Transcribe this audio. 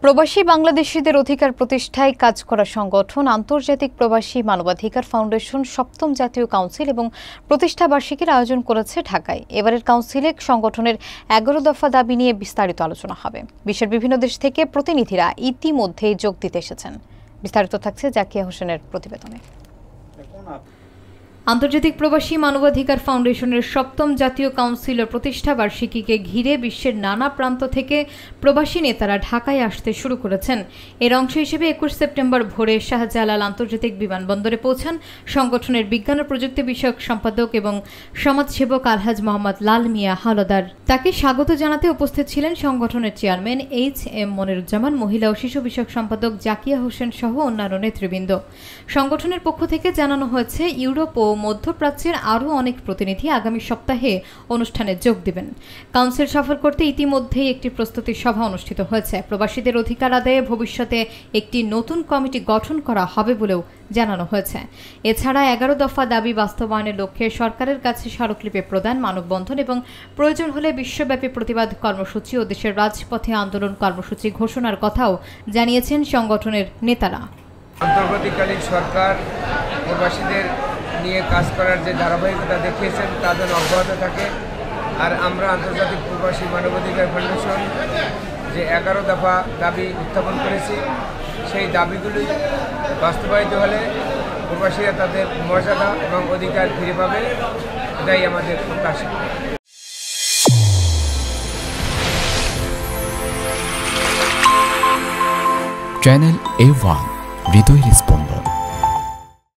প্রবাসী বাংলাদেশিদের অধিকার প্রতিষ্ঠায় কাজ করা সংগঠন আন্তর্জাতিক প্রবাসী মানবাধিকার ফাউন্ডেশন সপ্তম জাতীয় কাউন্সিল এবং প্রতিষ্ঠা বার্ষিকীর আয়োজন করেছে ঢাকায়। এবারের কাউন্সিলে সংগঠনের 11 দফা দাবি নিয়ে বিস্তারিত আলোচনা হবে। বিশ্বের বিভিন্ন দেশ থেকে প্রতিনিধিরা ইতিমধ্যেই যোগ দিতে এসেছেন। বিস্তারিত থাকছে জাকিয়া হোসেনের প্রতিবেদনে। আন্তর্জাতিক প্রবাসী মানবাধিকার ফাউন্ডেশনের সপ্তম জাতীয় কাউন্সিলের প্রতিষ্ঠা বার্ষিকীকে ঘিরে বিশ্বের নানা প্রান্ত থেকে প্রবাসী নেতারা ঢাকায় আসতে শুরু করেছেন। এর অংশ হিসেবে 21 সেপ্টেম্বর ভোরে শাহজালাল আন্তর্জাতিক বিমানবন্দরে পৌঁছান সংগঠনের বিজ্ঞান ও প্রযুক্তি বিষয়ক সম্পাদক এবং সমাজসেবক আলহাজ মোহাম্মদ লাল মিয়া হাওলাদার। তাকে স্বাগত জানাতে উপস্থিত ছিলেন সংগঠনের চেয়ারম্যান এইচ.এম. মনিরুজ্জামান, মহিলা ও শিশু বিষয়ক সম্পাদক জাকিয়া হোসেন সহ অন্যান্য নেতৃবৃন্দ। সংগঠনের পক্ষ থেকে জানানো হয়েছে, ইউরোপ ও মধ্যপ্রাচ্যের আরও অনেক প্রতিনিধি আগামী সপ্তাহে অনুষ্ঠানে যোগ দেবেন। কাউন্সিল সফল করতে ইতিমধ্যেই একটি প্রস্তুতি সভা অনুষ্ঠিত হয়েছে। প্রবাসীদের অধিকার আদায়ে ভবিষ্যতে একটি নতুন কমিটি গঠন করা হবে বলেও জানানো হয়েছে। এছাড়া 11 দফা দাবি বাস্তবায়নের লক্ষ্যে সরকারের কাছে স্মারকলিপি প্রদান, মানববন্ধন এবং প্রয়োজন হলে বিশ্বব্যাপী প্রতিবাদ কর্মসূচি ও দেশের রাজপথে আন্দোলন কর্মসূচি ঘোষণার কথাও জানিয়েছেন সংগঠনের নেতারা। অন্তর্বর্তীকালীন সরকার প্রবাসীদের নিয়ে কাজ করার যে ধারাবাহিকতা দেখিয়েছেন তা যেন অব্যাহত থাকে। আর আমরা আন্তর্জাতিক প্রবাসী মানবাধিকার ফাউন্ডেশন যে 11 দফা দাবি উত্থাপন করেছি, সেই দাবিগুলি বাস্তবায়িত হলে প্রবাসীরা তাদের মর্যাদা এবং অধিকার ফিরে পাবে, এটাই আমাদের প্রত্যাশা। চ্যানেল A1 হৃদয় রেসপন্স।